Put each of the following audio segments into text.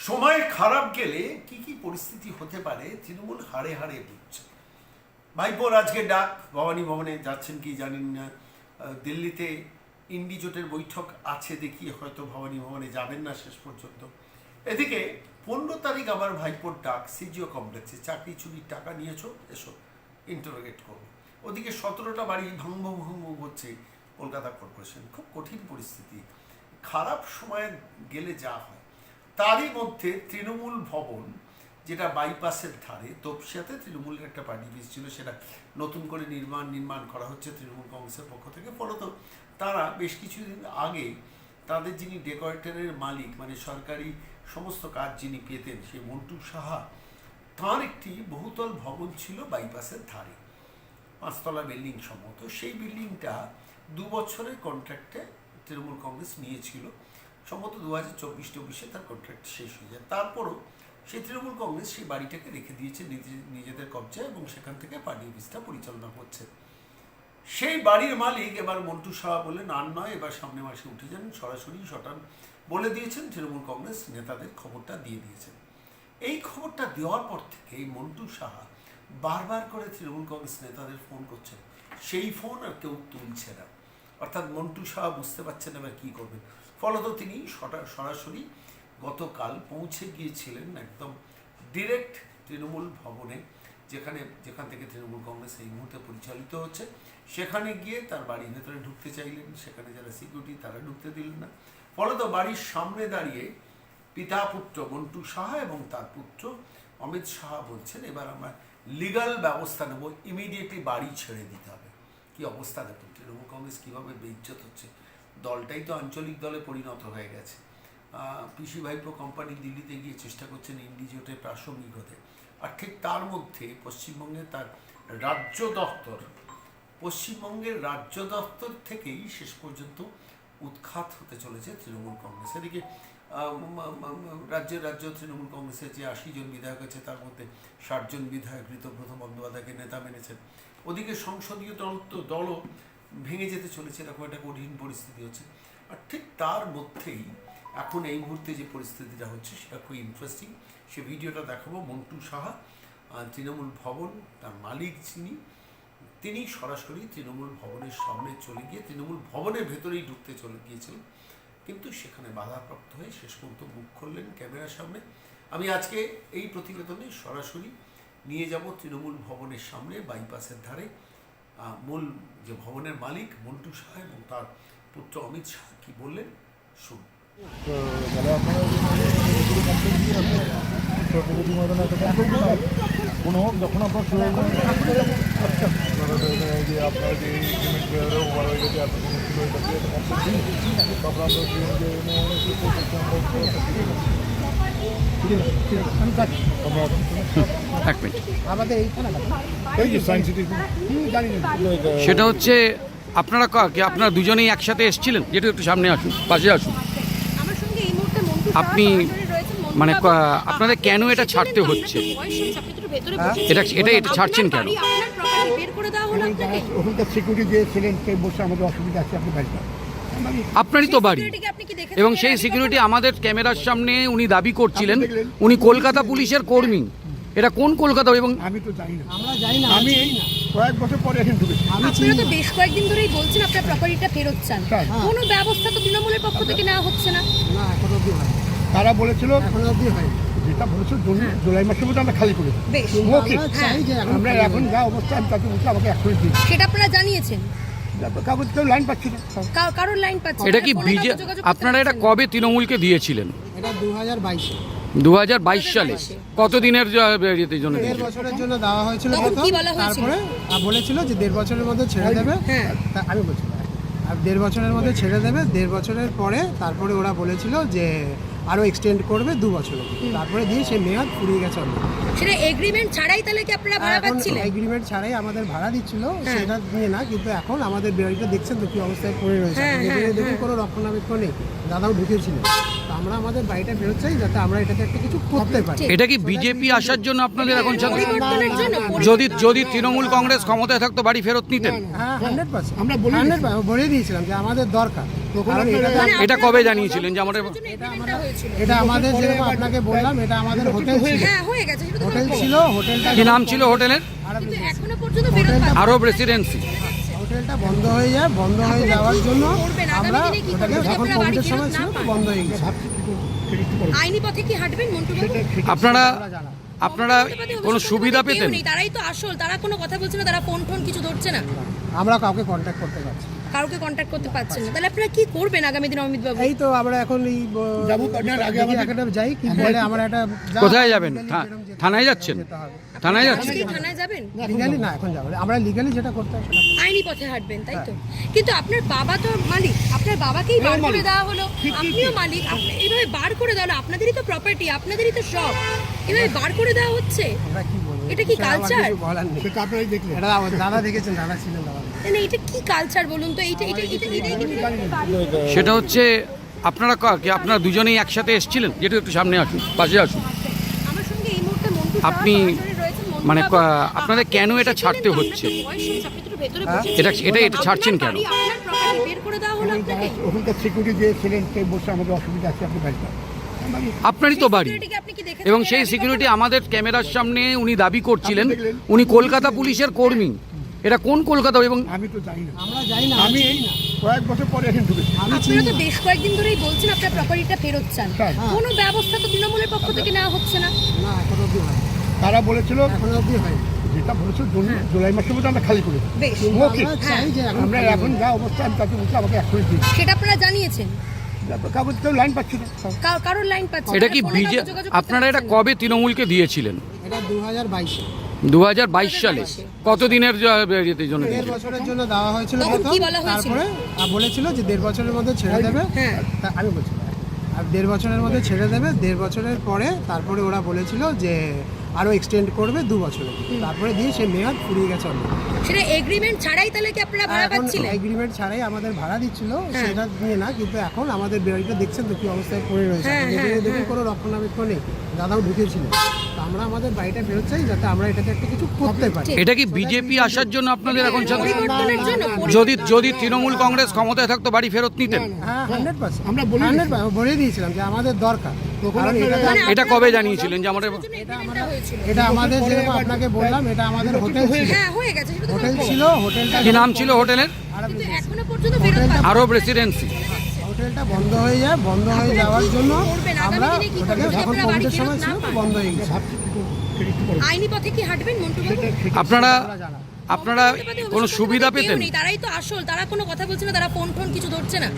সময় খারাপ গেলে কি কি পরিস্থিতি হতে পারে তৃণমূল হাড়ে হাড়ে বুঝছে। ভাইপোর আজকে ডাক, ভবানী ভবনে যাচ্ছেন কি জানি না। দিল্লিতে ইন্ডি জোটের বৈঠক আছে, দেখিয়ে হয়তো ভবানী ভবনে যাবেন না শেষ পর্যন্ত। এদিকে 15 তারিখ আবার ভাইপোর ডাক সিজিও কমপ্লেক্সে, চাকরি চুরির টাকা নিয়েছো, এসো ইন্টারোগেট করবো। ওদিকে 17টা বাড়ি ভাঙব হচ্ছে কলকাতা কর্পোরেশন। খুব কঠিন পরিস্থিতি, খারাপ সময় গেলে যা হয়। তারই মধ্যে তৃণমূল ভবন, যেটা বাইপাসের ধারে তপসিয়াতে তৃণমূলের একটা পার্টি অফিস ছিল, সেটা নতুন করে নির্মাণ করা হচ্ছে তৃণমূল কংগ্রেসের পক্ষ থেকে। ফলত তারা বেশ কিছুদিন আগে তাদের যিনি ডেকোরেটরের মালিক, মানে সরকারি সমস্ত কাজ যিনি পেতেন, সেই মন্টু সাহা, তাঁর একটি বহুতল ভবন ছিল বাইপাসের ধারে, 5 তলা বিল্ডিং সম্ভবত। সেই বিল্ডিংটা 2 বছরের কন্ট্রাক্টে তৃণমূল কংগ্রেস নিয়েছিল, সম্ভবত 2024-24 তার কন্ট্রাক্ট শেষ হয়ে যায়। তারপরও সেই তৃণমূল কংগ্রেস সেই বাড়িটাকে রেখে দিয়েছে নিজেদের কবজায় এবং সেখান থেকে পার্টি অফিসটা পরিচালনা করছে। সেই বাড়ির মালিক এবার মন্টু সাহা বললেন, আর নয়, এবার সামনে মাসে উঠে যান, সরাসরি শটান বলে দিয়েছেন। তৃণমূল কংগ্রেস নেতাদের খবরটা দিয়ে দিয়েছেন। এই খবরটা দেওয়ার পর থেকে এই মন্টু সাহা বারবার করে তৃণমূল কংগ্রেস নেতাদের ফোন করছেন, সেই ফোন আর কেউ তুলছে না। অর্থাৎ মন্টু সাহা বুঝতে পারছেন এবার কী করবেন। ফলত তিনি সরাসরি গতকাল পৌঁছে গিয়েছিলেন একদম ডিরেক্ট তৃণমূল ভবনে, যেখান থেকে তৃণমূল কংগ্রেস এই মুহূর্তে পরিচালিত হচ্ছে। সেখানে গিয়ে তার বাড়ির ভেতরে ঢুকতে চাইলেন, সেখানে যারা সিকিউরিটি তারা ঢুকতে দিলেন না। ফলত বাড়ির সামনে দাঁড়িয়ে পিতা পুত্র মন্টু সাহা এবং তার পুত্র অমিত সাহা বলছেন, এবার আমরা লিগাল ব্যবস্থা নেব, ইমিডিয়েটলি বাড়ি ছেড়ে দিতে হবে। কি অবস্থা দেখুন, তৃণমূল কংগ্রেস কীভাবে বেইজ্জত হচ্ছে। দলটাই তো আঞ্চলিক দলে পরিণত হয়ে গেছে। পিসি ভাইপো কোম্পানি দিল্লিতে গিয়ে চেষ্টা করছেন ইন্ডি জোটে প্রাসঙ্গিক হতে, আর ঠিক তার মধ্যে পশ্চিমবঙ্গের তার পশ্চিমবঙ্গের রাজ্য দপ্তর থেকেই শেষ পর্যন্ত উৎখাত হতে চলেছে তৃণমূল কংগ্রেস। এদিকে রাজ্য তৃণমূল কংগ্রেসের যে 80 জন বিধায়ক আছে, তার মধ্যে 60 জন বিধায়ক ঋতব্রত বন্দ্যোপাধ্যায়কে নেতা মেনেছেন। ওদিকে সংসদীয় দলও ভেঙে যেতে চলেছে, এরকম একটা কঠিন পরিস্থিতি হচ্ছে। আর ঠিক তার মধ্যেই এখন এই মুহূর্তে যে পরিস্থিতিটা হচ্ছে সেটা খুব ইন্টারেস্টিং। সে ভিডিওটা দেখাবো। মন্টু সাহা, তৃণমূল ভবন, তার মালিক তিনি সরাসরি তৃণমূল ভবনের সামনে চলে গিয়ে তৃণমূল ভবনের ভেতরেই ঢুকতে চলে গিয়েছিলেন, কিন্তু সেখানে বাধাপ্রাপ্ত হয়ে শেষ পর্যন্ত মুখ খুললেন ক্যামেরার সামনে। আমি আজকে এই প্রতিবেদনে সরাসরি নিয়ে যাব তৃণমূল ভবনের সামনে, বাইপাসের ধারে মূল যে ভবনের মালিক মন্টু সাহা এবং তার পুত্র অমিত সাহা কি বললেন শুনুন। কোনো যখন আপনার শুরু আপনার যে ওভার হয়ে গেছে, এত জিনিস ছিল, তারপর সেটা হচ্ছে আপনারা দুজনেই একসাথে এসেছিলেন, যেটা একটু সামনে আসুন, পাশে আসুন। আপনি মানে আপনাদের কেন এটা ছাড়তে হচ্ছে, এটা ছাড়ছেন কেন? ওখানকার সিকিউরিটি যে ছিলেন সেই বসে আমাদের অসুবিধা আছে, আপনি বাড়ি আপনারই তো বাড়ি, এবং সেই সিকিউরিটি আমাদের ক্যামেরার সামনে উনি দাবি করছিলেন উনি কলকাতা পুলিশের কর্মী। এটা কোন কলকাতা? এবং আমি তো জানি না, আমরা জানি না, আমি কয়েক বছর পরে এখানে ঢুকেছি। আপনারা তো বেশ কয়েকদিন ধরেই বলছেন আপনারা প্রপার্টিটা ফেরত চান, কোনো ব্যবস্থা তো তৃণমূলের পক্ষ থেকে নেওয়া হচ্ছে না। না, এখনো অবধি হয়। তারা বলেছিল এখনো অবধি হয়, যেটা বলেছিল জুলাই মাসের মধ্যে আমরা খালি করি। আমরা এখন যা অবস্থা আমি তাকে বলছি আমাকে এখনই দিই, সেটা আপনারা জানিয়েছেন? কাগজ কেউ লাইন পাচ্ছি না, কারোর লাইন পাচ্ছি। এটা কি আপনারা এটা কবে তৃণমূলকে দিয়েছিলেন? এটা 2022 2022 সালে। কতদিনের জন্য? 1.5 বছরের জন্য দেওয়া হয়েছিল। তারপরে বলেছিল যে 1.5 বছরের মধ্যে ছেড়ে দেবে। আমি বলছি আর 1.5 বছরের মধ্যে ছেড়ে দেবে। 1.5 বছরের পরে তারপরে ওরা বলেছিল যে আরো এক্সটেন্ড করবে 2 বছরের, তারপরে দিয়ে সেই মেয়াদ ফুরিয়ে গেছে। সেটা এগ্রিমেন্ট ছাড়াই তাহলে কি আপনারা ভাড়া পাচ্ছিলেন? এগ্রিমেন্ট ছাড়াই আমাদের ভাড়া দিচ্ছিল, সেটা নিয়ে না। কিন্তু এখন আমাদের বাড়িটা দেখছেন তো কি অবস্থায় পড়ে রয়েছে, দেখুন কোনো রক্ষণাবেক্ষণ নেই। দাদাও ঢুকেছিলেন, তো আমরা আমাদের বাড়িটা ফেরত চাই, যাতে আমরা এটাতে একটা কিছু করতে পারি। এটা কি বিজেপি আসার জন্য আপনাদের এখন যদি তৃণমূল কংগ্রেস ক্ষমতায় থাকতো বাড়ি ফেরত নিতেন? হ্যাঁ, 100% আমরা বলে দিয়েছিলাম যে আমাদের দরকার। কারণ এটা কবে জানিয়েছিলেন যে আমাদের এটা আমাদের যেরকম আপনাকে বললাম, এটা আমাদের হোটেল ছিল। হ্যাঁ হয়ে গেছে, সেটা তো হোটেল বলবো। ছিল, হোটেলটা কি নাম ছিল হোটেলের? কিন্তু এখনো পর্যন্ত ফেরত পাচ্ছেন না। আরব রেসিডেন্সি। হোটেলটা বন্ধ হয়ে যায়, বন্ধ হয়ে যাওয়ার জন্য করবেন? আমরা আগামী দিনে কি ওটাকে করবেন? যখন আপনারা বাড়ি কোভিডের ফেরত সময় না ছিল পান? বন্ধ হয়ে গেছে। আইনি পথে কি হাঁটবেন মন্টু বাবু? আপনারা কোনো সুবিধা কেউ পেতেন? নেই, তারাই তো আসল, তারা কোনো কথা বলছে না, তারা ফোন কিছু ধরছে না, আমরা কাউকে কন্ট্যাক্ট করতে পারছি না। কাউকে কন্ট্যাক্ট করতে পারছেন না। তাহলে আপনারা কি করবেন আগামী দিনে অমিত বাবু? এই তো আমরা এখন এই যাবো, আপনার আগে আমাদের- একটা যাই কি বলে আমার একটা কোথায় যাবেন? থানায় যাচ্ছেন? থানায় যাচ্ছেন? আজকেই থানায় যাবেন? লিগালি না, এখন যাবো না। আমরা লিগালি যেটা করতে হয় সেটা আইনি পথে হাঁটবেন, তাই তো? কিন্তু আপনার বাবা তো মালিক, আপনার বাবাকেই বার করে দেওয়া হলো, আপনিও মালিক, এইভাবে বার করে দেওয়া হলো, আপনাদেরই তো প্রপার্টি, আপনাদেরই তো সব, এইভাবে বার করে দেওয়া হচ্ছে। আমরা কি বলবো, এটা কি সেটা আমার culture? কিছু বলার নেই। সেটা আপনারাই দেখলেন। এটা দাদা দেখেছেন, দাদা ছিলেন দাদা। না এটা কি কালচার বলুন তো? সেটা হচ্ছে আপনারা দুজনেই একসাথে এসেছিলেন? যেটা একটু সামনে আসুন, পাশে আসুন। আমার সঙ্গে এই মুহূর্তে মন্টু আপনি মানে আপনাদের কেন এটা ছাড়তে হচ্ছে? এটা ছাড়ছেন কেন? বের করে দেওয়া হলো আপনাকে। ওখানকার সিকিউরিটি যে ছিলেন সে বসে আমাদের অসুবিধা আছে, আপনি বাড়িটা আপনারই তো বাড়ি, Security কে আপনি কি দেখেছেন? এবং সেই সিকিউরিটি আমাদের ক্যামেরার সামনে উনি দাবি করছিলেন উনি কলকাতা পুলিশের কর্মী। এটা কোন কলকাতা? এবং আমি তো জানি না। আমরা যাই না, আমি এই কয়েক বছর পরে এখন ঢুকেছি। আপনারা তো বেশ কয়েকদিন ধরেই বলছেন আপনার প্রপার্টিটা ফেরত চান, হ্যাঁ। কোনো ব্যবস্থা তো তৃণমূলের পক্ষ থেকে নেওয়া হচ্ছে না। না এখন অবধি হয়, তারা বলেছিল, এখন অবধি হয়। যেটা বলেছিল জুলাই মাসের মধ্যে আমরা খালি করে দেবো। বেশ, ওকে, আমরা চাই যে এখন আমরা এখন যা অবস্থা আমি তাকে বলছি আমাকে এখনই দিন। সেটা আপনারা জানিয়েছেন? কাগজ কেউ লাইন পাচ্ছি না। কারোর লাইন পাচ্ছে এটা কি আপনারা এটা কবে তৃণমূলকে দিয়েছিলেন? এটা 2022 2022 সালে। কতদিনের জন্য দেড় দিয়েছিলেন? বছরের জন্য দেওয়া হয়েছিল তখন প্রথম, কি বলা হয়েছিল? তারপরে বলেছিল যে 1.5 বছরের মধ্যে ছেড়ে দেবে। হ্যাঁ। তা আমি বলছি আর 1.5 বছরের মধ্যে ছেড়ে দেবে, 1.5 বছরের পরে তারপরে ওরা বলেছিল যে আরো এক্সটেন্ড করবে 2 বছরে, তারপরে দিয়ে সে মেয়াদ ফুরিয়ে গেছে অলরেডি। সেটা এগ্রিমেন্ট ছাড়াই তাহলে কি আপনারা ভাড়া এখন পাচ্ছিলেন? এগ্রিমেন্ট ছাড়াই আমাদের ভাড়া দিচ্ছিল, হ্যাঁ। সেটা নিয়ে না, কিন্তু এখন আমাদের বাড়িটা দেখছেন তো কি অবস্থায় পড়ে রয়েছে, হ্যাঁ, এখন হ্যাঁ, দেখুন কোনো রক্ষণাবেক্ষণ নেই, দাদাও ঢুকেছিল। তো আমরা আমাদের বাড়িটা ফেরত চাই যাতে আমরা এটাতে একটা কিছু করতে পারি। এটা কি বিজেপি আসার জন্য আপনাদের এখন সাথে? পরিবর্তনের জন্য? যদি তৃণমূল কংগ্রেস ক্ষমতায় থাকতো বাড়ি ফেরত নিতেন? হ্যাঁ 100%। আমরা বলি 100% বলে দিয়েছিলাম যে আমাদের দরকার। কারণ মানে এটা কবে জানিয়েছিলেন যে আমাদের? এটা আমাদের যেরকম আপনাকে বললাম, এটা আমাদের হোটেল ছিল। হ্যাঁ হয়ে গেছে, সেটা তো হোটেল বলবো। ছিল, হোটেলটা কি নাম ছিল হোটেলের? কিন্তু এখনো পর্যন্ত ফেরত পাচ্ছেন না। আরব রেসিডেন্সি। হোটেলটা বন্ধ হয়ে যায়, বন্ধ হয়ে যাওয়ার জন্য করবেন? আগামী আমরা দিনে কি ওটাকে করবেন? যখন আপনারা বাড়ি কোভিডের সময় ফেরত ছিল না পান? বন্ধ হয়ে গেছে। আইনি পথে কি হাঁটবেন মন্টু বাবু? আপনারা কোনো সুবিধা কেউ পেতেন? নেই, তারাই তো আসল, তারা কোনো কথা বলছে না, তারা ফোন কিছু ধরছে না,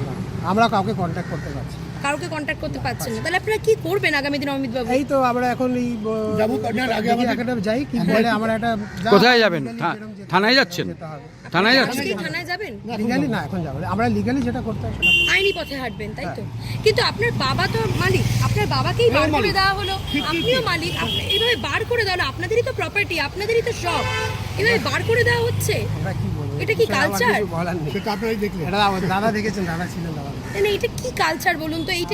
আমরা কাউকে কন্ট্যাক্ট করতে পারছি না। কাউকে কন্ট্যাক্ট করতে পারছেন না। তাহলে আপনারা কি করবেন আগামী দিনে অমিত বাবু? এই তো আমরা এখন এই যাবো, আপনার আগে আমাদের- একটা যাই কি বলে আমার একটা কোথায় যাবেন? থানায় যাচ্ছেন? থানায় যাচ্ছেন? আজকেই থানায় যাবেন? লিগালি না, এখন যাবো না। আমরা লিগালি যেটা করতে হয় সেটা আইনি পথে হাঁটবেন, তাই তো? কিন্তু আপনার বাবা তো মালিক, আপনার বাবাকেই বার করে দেওয়া হলো, আপনিও মালিক, এইভাবে বার করে দেওয়া হলো, আপনাদেরই তো প্রপার্টি, আপনাদেরই তো সব, এইভাবে বার করে দেওয়া হচ্ছে। আমরা কি বলবো, এটা কি সেটা আমার culture? কিছু বলার নেই। সেটা আপনারাই দেখলেন। এটা দাদা দেখেছেন, দাদা ছিলেন দাদা। না এটা কি কালচার বলুন তো? এইটা